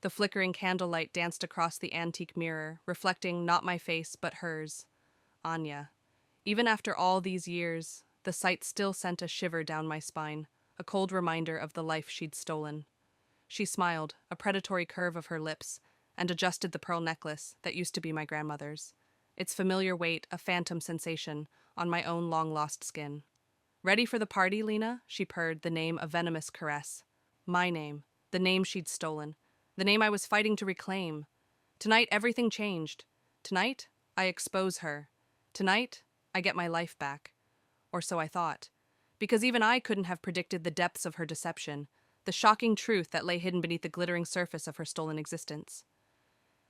The flickering candlelight danced across the antique mirror, reflecting not my face, but hers. Anya. Even after all these years, the sight still sent a shiver down my spine, a cold reminder of the life she'd stolen. She smiled, a predatory curve of her lips, and adjusted the pearl necklace that used to be my grandmother's. Its familiar weight a phantom sensation on my own long-lost skin. Ready for the party, Lena? She purred, the name a venomous caress. My name, the name she'd stolen, the name I was fighting to reclaim. Tonight, everything changed. Tonight, I expose her. Tonight, I get my life back. Or so I thought. Because even I couldn't have predicted the depths of her deception, the shocking truth that lay hidden beneath the glittering surface of her stolen existence.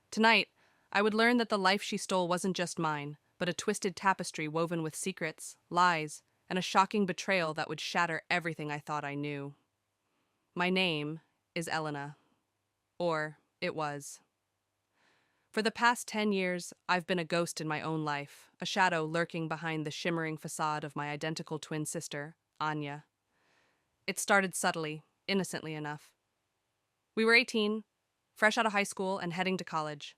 Tonight, I would learn that the life she stole wasn't just mine, but a twisted tapestry woven with secrets, lies, and a shocking betrayal that would shatter everything I thought I knew. My name is Elena. Or it was. For the past 10 years, I've been a ghost in my own life, a shadow lurking behind the shimmering facade of my identical twin sister, Anya. It started subtly, innocently enough. We were 18, fresh out of high school and heading to college.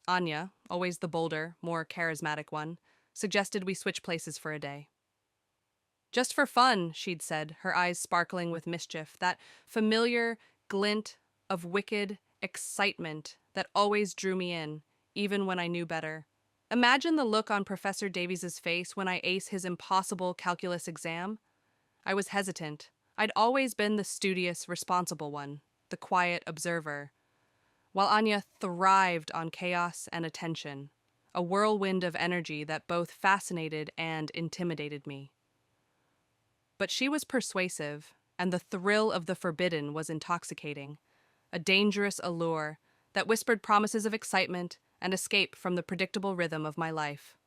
Anya, always the bolder, more charismatic one, suggested we switch places for a day. Just for fun, she'd said, her eyes sparkling with mischief, that familiar glint of wicked excitement that always drew me in, even when I knew better. Imagine the look on Professor Davies's face when I aced his impossible calculus exam. I was hesitant. I'd always been the studious, responsible one, the quiet observer, while Anya thrived on chaos and attention, a whirlwind of energy that both fascinated and intimidated me. But she was persuasive, and the thrill of the forbidden was intoxicating, a dangerous allure that whispered promises of excitement and escape from the predictable rhythm of my life.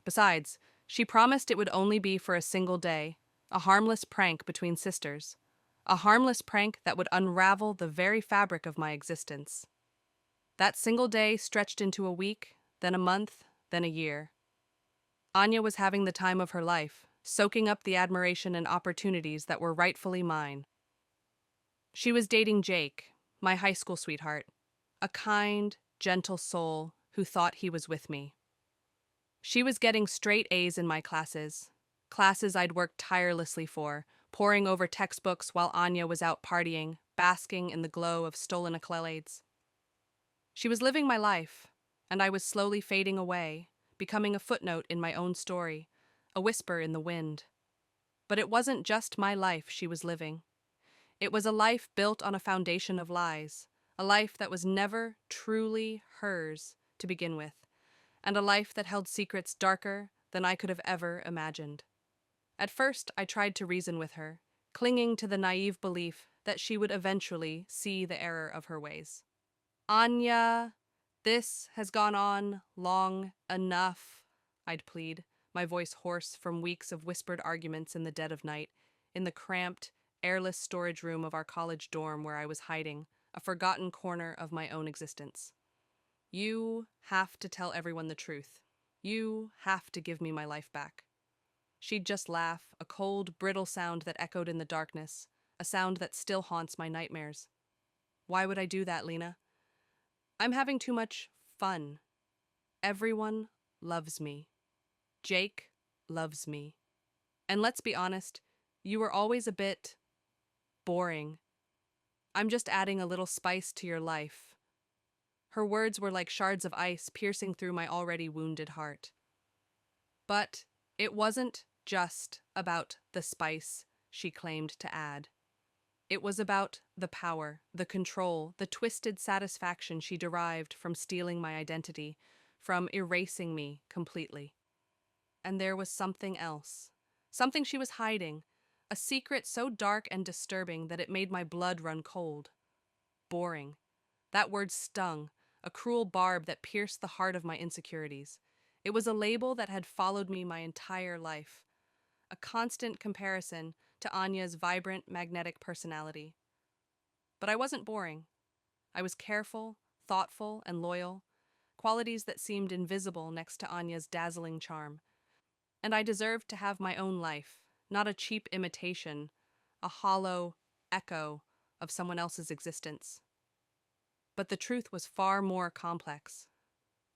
Besides, she promised it would only be for a single day, a harmless prank between sisters, a harmless prank that would unravel the very fabric of my existence. That single day stretched into a week, then a month, then a year. Anya was having the time of her life, soaking up the admiration and opportunities that were rightfully mine. She was dating Jake, my high school sweetheart, a kind, gentle soul who thought he was with me. She was getting straight A's in my classes I'd worked tirelessly for, poring over textbooks while Anya was out partying, basking in the glow of stolen accolades. She was living my life, and I was slowly fading away, becoming a footnote in my own story, a whisper in the wind. But it wasn't just my life she was living. It was a life built on a foundation of lies, a life that was never truly hers to begin with, and a life that held secrets darker than I could have ever imagined. At first, I tried to reason with her, clinging to the naive belief that she would eventually see the error of her ways. Anya, this has gone on long enough, I'd plead, my voice hoarse from weeks of whispered arguments in the dead of night, in the cramped, airless storage room of our college dorm where I was hiding, a forgotten corner of my own existence. You have to tell everyone the truth. You have to give me my life back. She'd just laugh, a cold, brittle sound that echoed in the darkness, a sound that still haunts my nightmares. Why would I do that, Lena? I'm having too much fun. Everyone loves me. Jake loves me. And let's be honest, you were always a bit boring. I'm just adding a little spice to your life. Her words were like shards of ice piercing through my already wounded heart. But it wasn't just about the spice, she claimed to add. It was about the power, the control, the twisted satisfaction she derived from stealing my identity, from erasing me completely. And there was something else, something she was hiding, a secret so dark and disturbing that it made my blood run cold. Boring. That word stung, a cruel barb that pierced the heart of my insecurities. It was a label that had followed me my entire life, a constant comparison to Anya's vibrant, magnetic personality. But I wasn't boring. I was careful, thoughtful, and loyal, qualities that seemed invisible next to Anya's dazzling charm. And I deserved to have my own life, not a cheap imitation, a hollow echo of someone else's existence. But the truth was far more complex.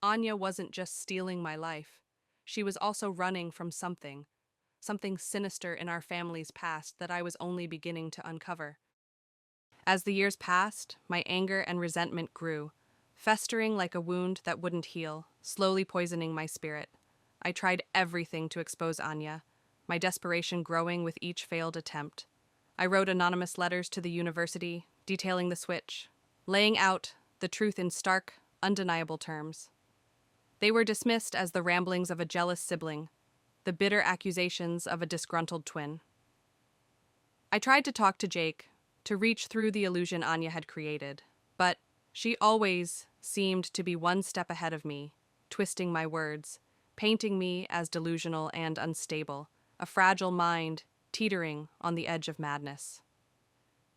Anya wasn't just stealing my life. She was also running from something sinister in our family's past that I was only beginning to uncover. As the years passed, my anger and resentment grew, festering like a wound that wouldn't heal, slowly poisoning my spirit. I tried everything to expose Anya, my desperation growing with each failed attempt. I wrote anonymous letters to the university, detailing the switch, laying out the truth in stark, undeniable terms. They were dismissed as the ramblings of a jealous sibling, the bitter accusations of a disgruntled twin. I tried to talk to Jake, to reach through the illusion Anya had created, but she always seemed to be one step ahead of me, twisting my words, painting me as delusional and unstable, a fragile mind teetering on the edge of madness.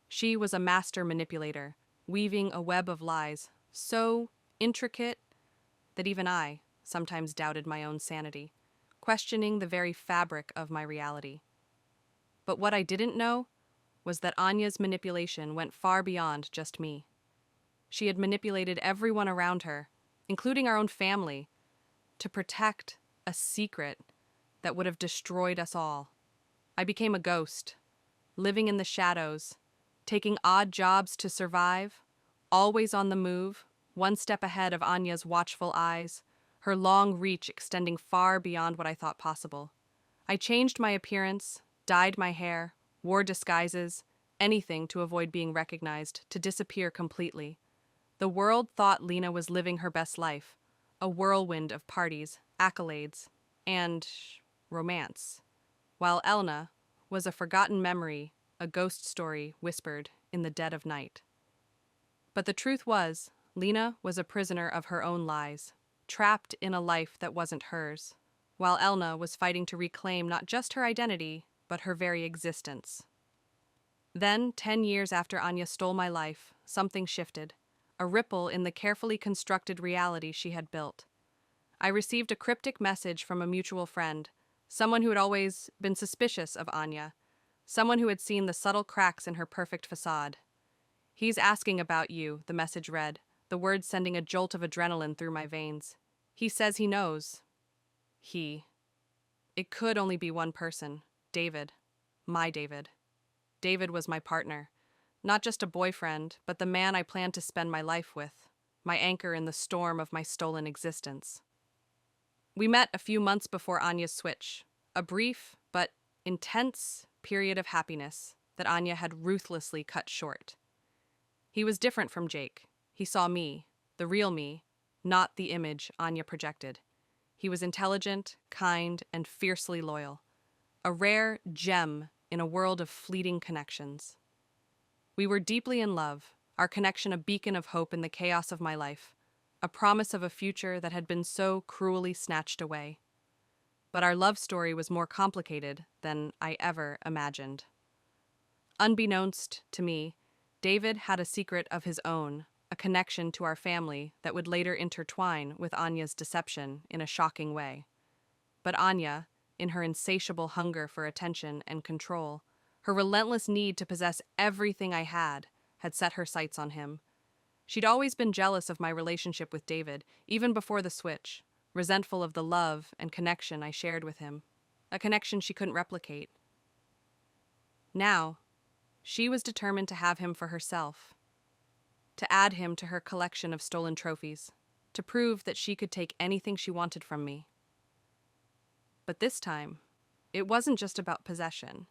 She was a master manipulator, weaving a web of lies so intricate that even I sometimes doubted my own sanity, questioning the very fabric of my reality. But what I didn't know was that Anya's manipulation went far beyond just me. She had manipulated everyone around her, including our own family, to protect a secret that would have destroyed us all. I became a ghost, living in the shadows, taking odd jobs to survive, always on the move, one step ahead of Anya's watchful eyes, her long reach extending far beyond what I thought possible. I changed my appearance, dyed my hair, wore disguises, anything to avoid being recognized, to disappear completely. The world thought Lena was living her best life, a whirlwind of parties, accolades, and romance, while Elna was a forgotten memory, a ghost story whispered in the dead of night. But the truth was, Lena was a prisoner of her own lies, trapped in a life that wasn't hers, while Elna was fighting to reclaim not just her identity, but her very existence. Then, 10 years after Anya stole my life, something shifted, a ripple in the carefully constructed reality she had built. I received a cryptic message from a mutual friend, someone who had always been suspicious of Anya, someone who had seen the subtle cracks in her perfect facade. "He's asking about you," the message read, the words sending a jolt of adrenaline through my veins. "He says he knows." He. It could only be one person. David. My David. David was my partner. Not just a boyfriend, but the man I planned to spend my life with, my anchor in the storm of my stolen existence. We met a few months before Anya's switch, a brief but intense period of happiness that Anya had ruthlessly cut short. He was different from Jake. He saw me, the real me, not the image Anya projected. He was intelligent, kind, and fiercely loyal, a rare gem in a world of fleeting connections. We were deeply in love, our connection a beacon of hope in the chaos of my life, a promise of a future that had been so cruelly snatched away. But our love story was more complicated than I ever imagined. Unbeknownst to me, David had a secret of his own, a connection to our family that would later intertwine with Anya's deception in a shocking way. But Anya, in her insatiable hunger for attention and control, her relentless need to possess everything I had set her sights on him. She'd always been jealous of my relationship with David, even before the switch, resentful of the love and connection I shared with him, a connection she couldn't replicate. Now, she was determined to have him for herself, to add him to her collection of stolen trophies, to prove that she could take anything she wanted from me. But this time, it wasn't just about possession.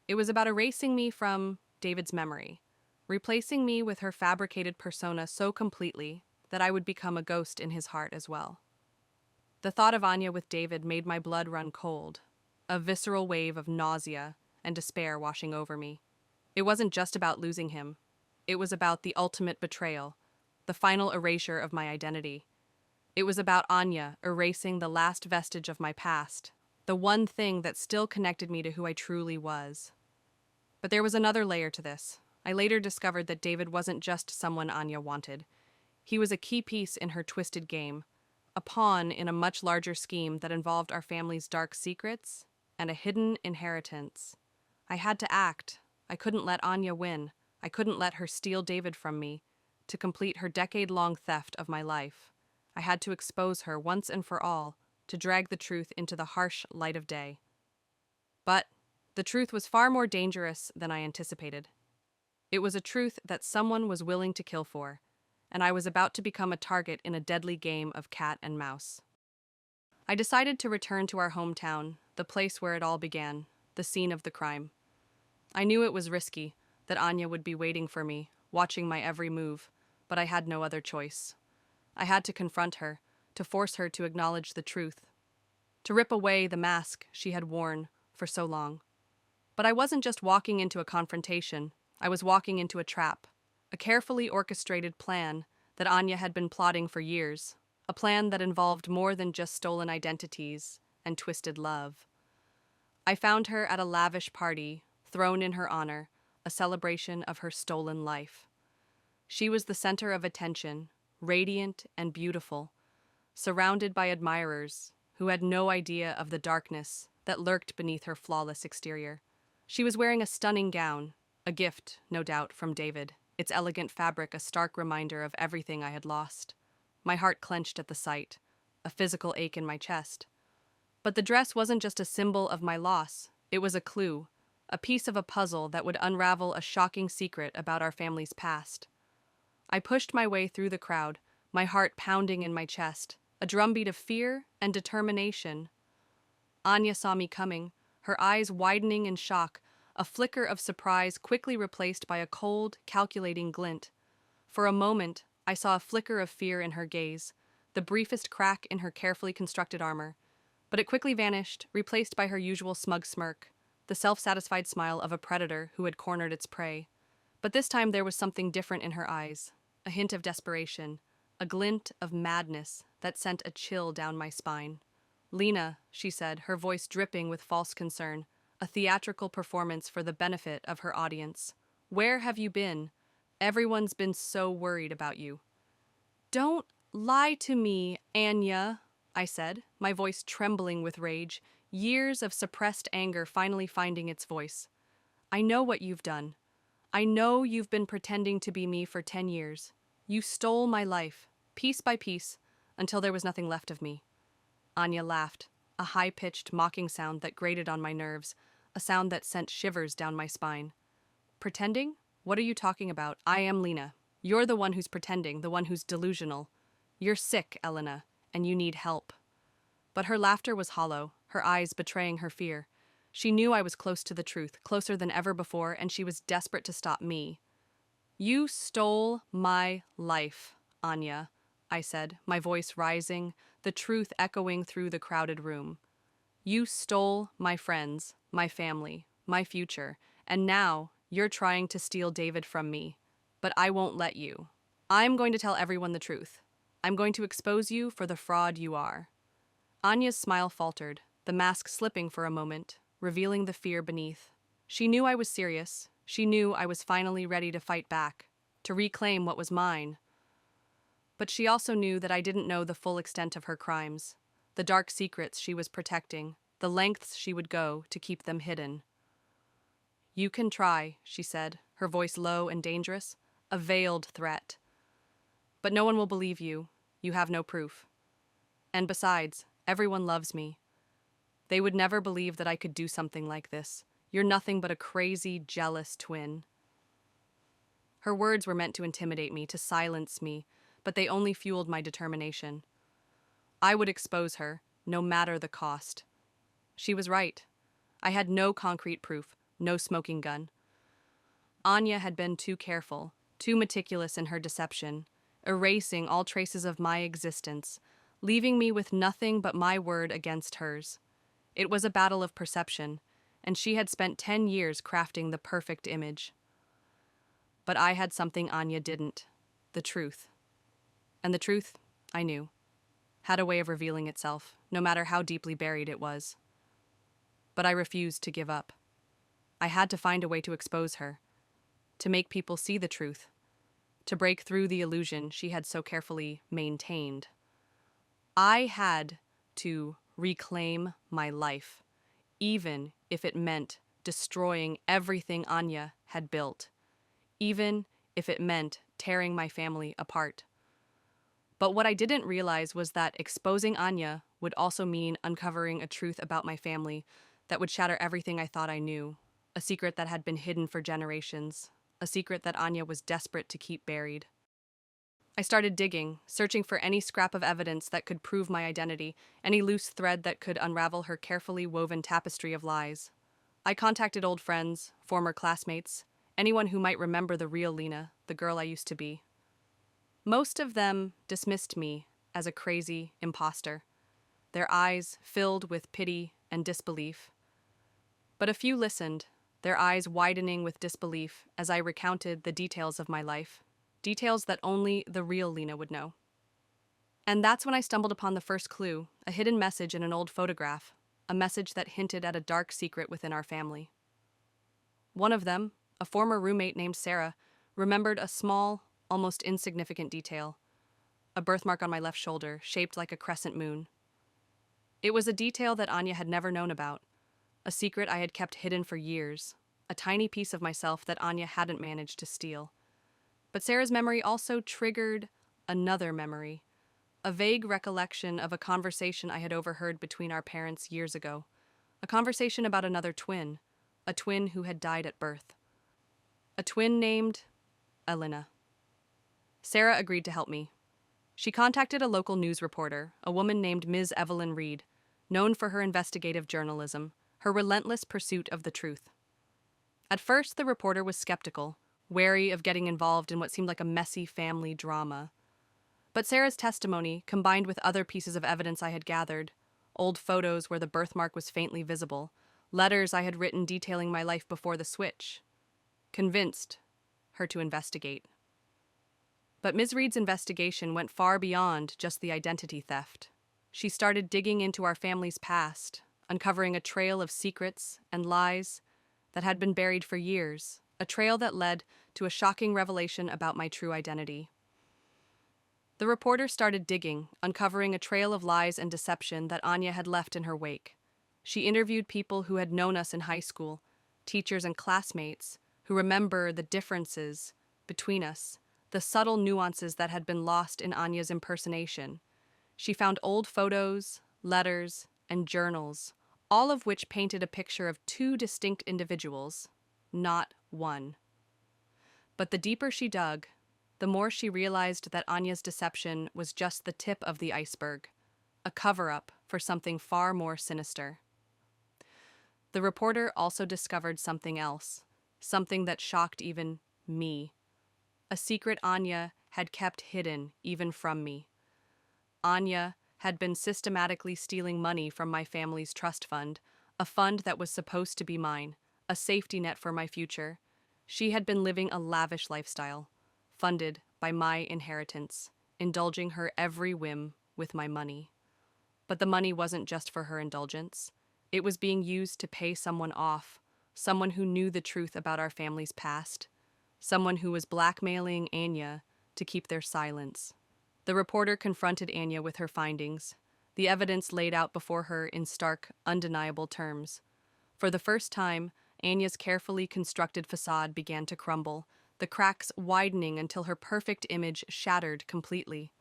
It was about erasing me from David's memory, replacing me with her fabricated persona so completely that I would become a ghost in his heart as well. The thought of Anya with David made my blood run cold, a visceral wave of nausea and despair washing over me. It wasn't just about losing him. It was about the ultimate betrayal, the final erasure of my identity. It was about Anya erasing the last vestige of my past, the one thing that still connected me to who I truly was. But there was another layer to this. I later discovered that David wasn't just someone Anya wanted. He was a key piece in her twisted game, a pawn in a much larger scheme that involved our family's dark secrets and a hidden inheritance. I had to act. I couldn't let Anya win. I couldn't let her steal David from me. to complete her decade-long theft of my life. I had to expose her once and for all, to drag the truth into the harsh light of day. But the truth was far more dangerous than I anticipated. It was a truth that someone was willing to kill for, and I was about to become a target in a deadly game of cat and mouse. I decided to return to our hometown, the place where it all began, the scene of the crime. I knew it was risky, that Anya would be waiting for me, watching my every move, but I had no other choice. I had to confront her, to force her to acknowledge the truth, to rip away the mask she had worn for so long. But I wasn't just walking into a confrontation, I was walking into a trap, a carefully orchestrated plan that Anya had been plotting for years, a plan that involved more than just stolen identities and twisted love. I found her at a lavish party, thrown in her honor, a celebration of her stolen life. She was the center of attention, radiant and beautiful, surrounded by admirers who had no idea of the darkness that lurked beneath her flawless exterior. She was wearing a stunning gown, a gift, no doubt, from David, its elegant fabric a stark reminder of everything I had lost. My heart clenched at the sight, a physical ache in my chest. But the dress wasn't just a symbol of my loss, it was a clue, a piece of a puzzle that would unravel a shocking secret about our family's past. I pushed my way through the crowd, my heart pounding in my chest, a drumbeat of fear and determination. Anya saw me coming, her eyes widening in shock, a flicker of surprise quickly replaced by a cold, calculating glint. For a moment, I saw a flicker of fear in her gaze, the briefest crack in her carefully constructed armor. But it quickly vanished, replaced by her usual smug smirk, the self-satisfied smile of a predator who had cornered its prey. But this time there was something different in her eyes, a hint of desperation, a glint of madness that sent a chill down my spine. "Lena," she said, her voice dripping with false concern, a theatrical performance for the benefit of her audience. "Where have you been? Everyone's been so worried about you." "Don't lie to me, Anya," I said, my voice trembling with rage, years of suppressed anger finally finding its voice. "I know what you've done. I know you've been pretending to be me for 10 years. You stole my life, piece by piece, until there was nothing left of me." Anya laughed, a high-pitched, mocking sound that grated on my nerves, a sound that sent shivers down my spine. "Pretending? What are you talking about? I am Lena. You're the one who's pretending, the one who's delusional. You're sick, Elena, and you need help." But her laughter was hollow, her eyes betraying her fear. She knew I was close to the truth, closer than ever before, and she was desperate to stop me. "You stole my life, Anya," I said, my voice rising, the truth echoing through the crowded room. "You stole my friends, my family, my future, and now you're trying to steal David from me. But I won't let you. I'm going to tell everyone the truth. I'm going to expose you for the fraud you are." Anya's smile faltered, the mask slipping for a moment, revealing the fear beneath. She knew I was serious. She knew I was finally ready to fight back, to reclaim what was mine. But she also knew that I didn't know the full extent of her crimes, the dark secrets she was protecting, the lengths she would go to keep them hidden. "You can try," she said, her voice low and dangerous, a veiled threat. "But no one will believe you. You have no proof. And besides, everyone loves me. They would never believe that I could do something like this. You're nothing but a crazy, jealous twin." Her words were meant to intimidate me, to silence me, but they only fueled my determination. I would expose her, no matter the cost. She was right. I had no concrete proof, no smoking gun. Anya had been too careful, too meticulous in her deception, erasing all traces of my existence, leaving me with nothing but my word against hers. It was a battle of perception, and she had spent 10 years crafting the perfect image. But I had something Anya didn't, the truth. And the truth, I knew, had a way of revealing itself, no matter how deeply buried it was. But I refused to give up. I had to find a way to expose her, to make people see the truth, to break through the illusion she had so carefully maintained. I had to reclaim my life, even if it meant destroying everything Anya had built, even if it meant tearing my family apart. But what I didn't realize was that exposing Anya would also mean uncovering a truth about my family that would shatter everything I thought I knew, a secret that had been hidden for generations, a secret that Anya was desperate to keep buried. I started digging, searching for any scrap of evidence that could prove my identity, any loose thread that could unravel her carefully woven tapestry of lies. I contacted old friends, former classmates, anyone who might remember the real Lena, the girl I used to be. Most of them dismissed me as a crazy imposter, their eyes filled with pity and disbelief. But a few listened, their eyes widening with disbelief as I recounted the details of my life, details that only the real Lena would know. And that's when I stumbled upon the first clue, a hidden message in an old photograph, a message that hinted at a dark secret within our family. One of them, a former roommate named Sarah, remembered a small, almost insignificant detail, a birthmark on my left shoulder, shaped like a crescent moon. It was a detail that Anya had never known about, a secret I had kept hidden for years, a tiny piece of myself that Anya hadn't managed to steal. But Sarah's memory also triggered another memory, a vague recollection of a conversation I had overheard between our parents years ago, a conversation about another twin, a twin who had died at birth. A twin named Elena. Sarah agreed to help me. She contacted a local news reporter, a woman named Ms. Evelyn Reed, known for her investigative journalism, her relentless pursuit of the truth. At first, the reporter was skeptical, wary of getting involved in what seemed like a messy family drama. But Sarah's testimony, combined with other pieces of evidence I had gathered, old photos where the birthmark was faintly visible, letters I had written detailing my life before the switch, convinced her to investigate. But Ms. Reed's investigation went far beyond just the identity theft. She started digging into our family's past, uncovering a trail of secrets and lies that had been buried for years, a trail that led to a shocking revelation about my true identity. The reporter started digging, uncovering a trail of lies and deception that Anya had left in her wake. She interviewed people who had known us in high school, teachers and classmates, who remember the differences between us, the subtle nuances that had been lost in Anya's impersonation. She found old photos, letters, and journals, all of which painted a picture of two distinct individuals, not one. But the deeper she dug, the more she realized that Anya's deception was just the tip of the iceberg, a cover-up for something far more sinister. The reporter also discovered something else, something that shocked even me. A secret Anya had kept hidden even from me. Anya had been systematically stealing money from my family's trust fund, a fund that was supposed to be mine, a safety net for my future. She had been living a lavish lifestyle, funded by my inheritance, indulging her every whim with my money. But the money wasn't just for her indulgence. It was being used to pay someone off, someone who knew the truth about our family's past, someone who was blackmailing Anya to keep their silence. The reporter confronted Anya with her findings, the evidence laid out before her in stark, undeniable terms. For the first time, Anya's carefully constructed facade began to crumble, the cracks widening until her perfect image shattered completely.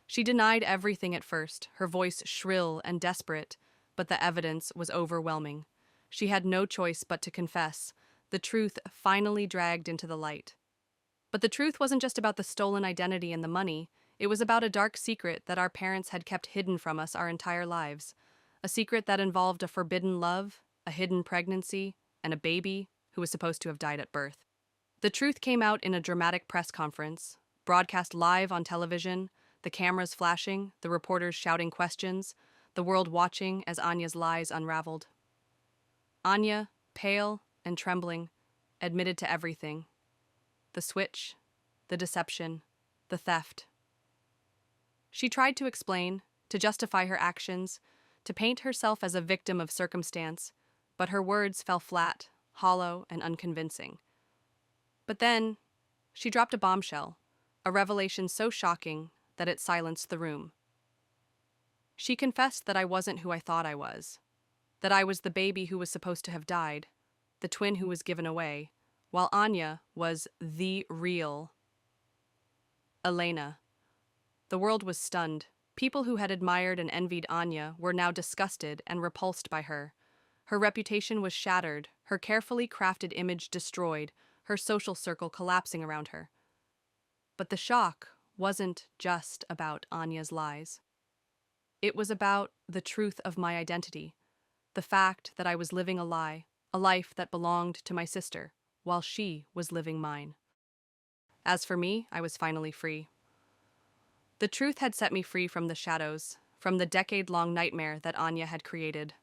She denied everything at first, her voice shrill and desperate, but the evidence was overwhelming. She had no choice but to confess. The truth finally dragged into the light. But the truth wasn't just about the stolen identity and the money. It was about a dark secret that our parents had kept hidden from us our entire lives. A secret that involved a forbidden love, a hidden pregnancy, and a baby who was supposed to have died at birth. The truth came out in a dramatic press conference, broadcast live on television, the cameras flashing, the reporters shouting questions, the world watching as Anya's lies unraveled. Anya, pale and trembling, admitted to everything. The switch, the deception, the theft. She tried to explain, to justify her actions, to paint herself as a victim of circumstance, but her words fell flat, hollow, and unconvincing. But then, she dropped a bombshell, a revelation so shocking that it silenced the room. She confessed that I wasn't who I thought I was, that I was the baby who was supposed to have died, the twin who was given away, while Anya was the real Elena. The world was stunned. People who had admired and envied Anya were now disgusted and repulsed by her. Her reputation was shattered, her carefully crafted image destroyed, her social circle collapsing around her. But the shock wasn't just about Anya's lies. It was about the truth of my identity, the fact that I was living a lie, a life that belonged to my sister, while she was living mine. As for me, I was finally free. The truth had set me free from the shadows, from the decade-long nightmare that Anya had created.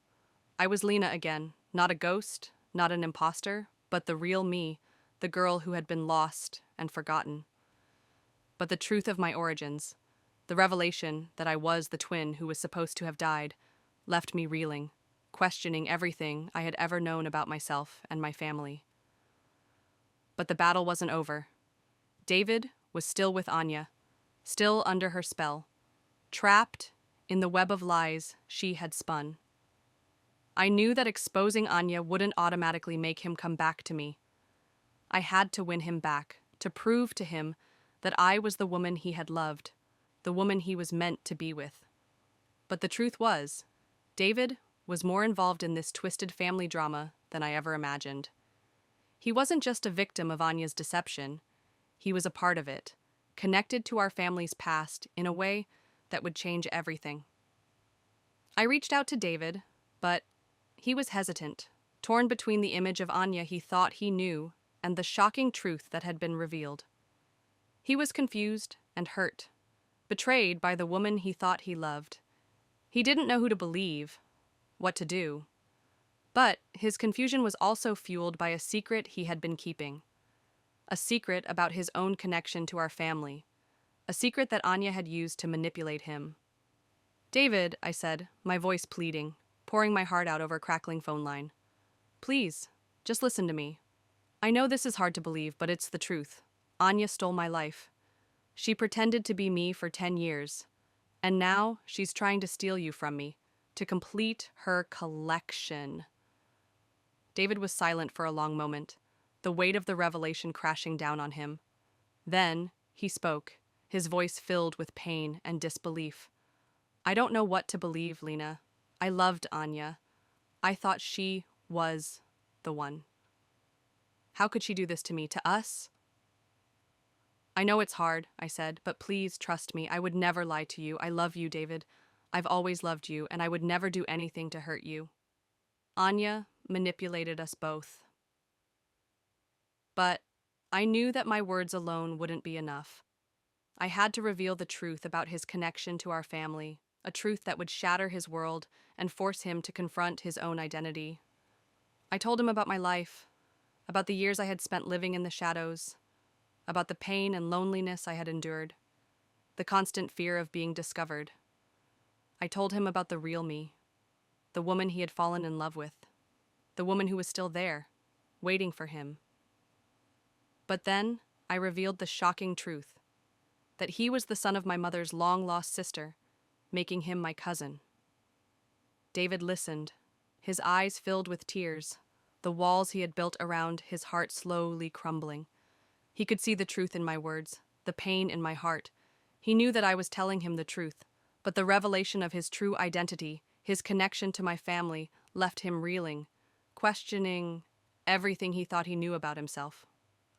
I was Lena again, not a ghost, not an imposter, but the real me, the girl who had been lost and forgotten. But the truth of my origins, the revelation that I was the twin who was supposed to have died, left me reeling, questioning everything I had ever known about myself and my family. But the battle wasn't over. David was still with Anya, still under her spell, trapped in the web of lies she had spun. I knew that exposing Anya wouldn't automatically make him come back to me. I had to win him back, to prove to him that I was the woman he had loved, the woman he was meant to be with. But the truth was, David was more involved in this twisted family drama than I ever imagined. He wasn't just a victim of Anya's deception, he was a part of it, connected to our family's past in a way that would change everything. I reached out to David, but he was hesitant, torn between the image of Anya he thought he knew and the shocking truth that had been revealed. He was confused and hurt, betrayed by the woman he thought he loved. He didn't know who to believe, what to do. But his confusion was also fueled by a secret he had been keeping. A secret about his own connection to our family. A secret that Anya had used to manipulate him. "David," I said, my voice pleading, pouring my heart out over a crackling phone line. "Please, just listen to me. I know this is hard to believe, but it's the truth. Anya stole my life. She pretended to be me for 10 years. And now she's trying to steal you from me, to complete her collection." David was silent for a long moment, the weight of the revelation crashing down on him. Then he spoke, his voice filled with pain and disbelief. "I don't know what to believe, Lena. I loved Anya. I thought she was the one. How could she do this to me, to us?" "I know it's hard," I said, "but please trust me. I would never lie to you. I love you, David. I've always loved you, and I would never do anything to hurt you. Anya manipulated us both." But I knew that my words alone wouldn't be enough. I had to reveal the truth about his connection to our family, a truth that would shatter his world and force him to confront his own identity. I told him about my life, about the years I had spent living in the shadows, about the pain and loneliness I had endured, the constant fear of being discovered. I told him about the real me, the woman he had fallen in love with, the woman who was still there, waiting for him. But then I revealed the shocking truth, that he was the son of my mother's long-lost sister, making him my cousin. David listened, his eyes filled with tears, the walls he had built around his heart slowly crumbling. He could see the truth in my words, the pain in my heart. He knew that I was telling him the truth, but the revelation of his true identity, his connection to my family, left him reeling, questioning everything he thought he knew about himself.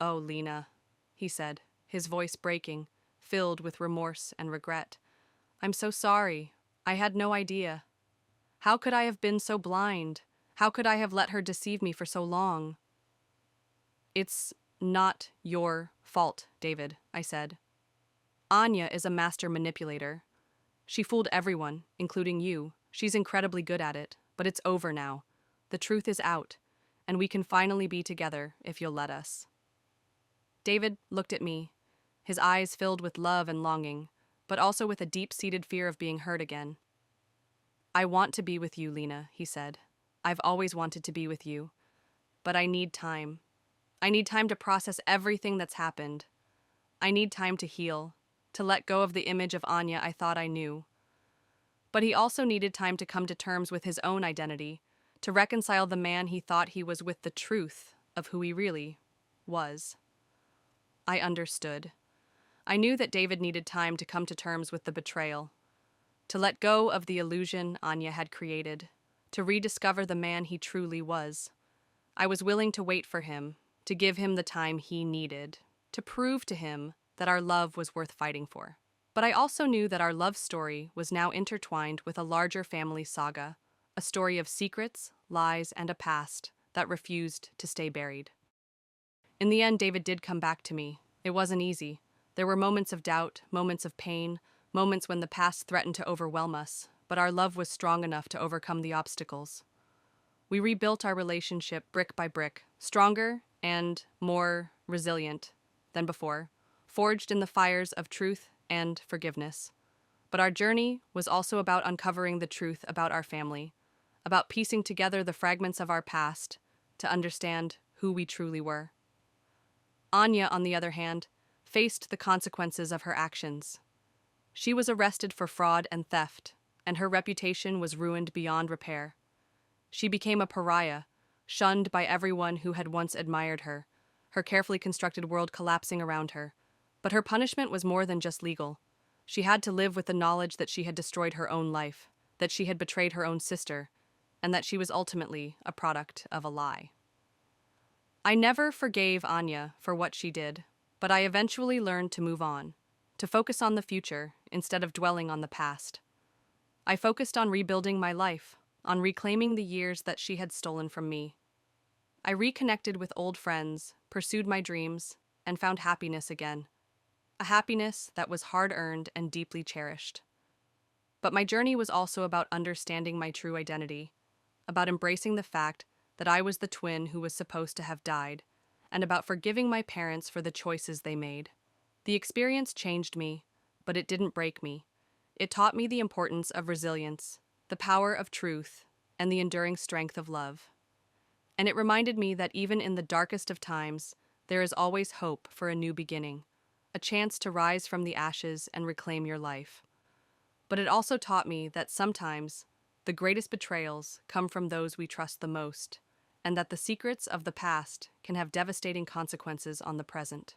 "Oh, Lena," he said, his voice breaking, filled with remorse and regret. "I'm so sorry. I had no idea. How could I have been so blind? How could I have let her deceive me for so long?" "It's not your fault, David," I said. "Anya is a master manipulator. She fooled everyone, including you. She's incredibly good at it, but it's over now. The truth is out, and we can finally be together if you'll let us." David looked at me, his eyes filled with love and longing, but also with a deep-seated fear of being hurt again. "I want to be with you, Lena," he said. "I've always wanted to be with you. But I need time. I need time to process everything that's happened. I need time to heal, to let go of the image of Anya I thought I knew." But he also needed time to come to terms with his own identity, to reconcile the man he thought he was with the truth of who he really was. I understood. I knew that David needed time to come to terms with the betrayal, to let go of the illusion Anya had created, to rediscover the man he truly was. I was willing to wait for him, to give him the time he needed, to prove to him that our love was worth fighting for. But I also knew that our love story was now intertwined with a larger family saga, a story of secrets, lies, and a past that refused to stay buried. In the end, David did come back to me. It wasn't easy. There were moments of doubt, moments of pain, moments when the past threatened to overwhelm us, but our love was strong enough to overcome the obstacles. We rebuilt our relationship brick by brick, stronger and more resilient than before, forged in the fires of truth and forgiveness. But our journey was also about uncovering the truth about our family, about piecing together the fragments of our past to understand who we truly were. Anya, on the other hand, faced the consequences of her actions. She was arrested for fraud and theft, and her reputation was ruined beyond repair. She became a pariah, shunned by everyone who had once admired her, her carefully constructed world collapsing around her. But her punishment was more than just legal. She had to live with the knowledge that she had destroyed her own life, that she had betrayed her own sister, and that she was ultimately a product of a lie. I never forgave Anya for what she did, but I eventually learned to move on, to focus on the future instead of dwelling on the past. I focused on rebuilding my life, on reclaiming the years that she had stolen from me. I reconnected with old friends, pursued my dreams, and found happiness again. A happiness that was hard-earned and deeply cherished. But my journey was also about understanding my true identity, about embracing the fact that I was the twin who was supposed to have died, and about forgiving my parents for the choices they made. The experience changed me, but it didn't break me. It taught me the importance of resilience, the power of truth, and the enduring strength of love. And it reminded me that even in the darkest of times, there is always hope for a new beginning, a chance to rise from the ashes and reclaim your life. But it also taught me that sometimes the greatest betrayals come from those we trust the most, and that the secrets of the past can have devastating consequences on the present.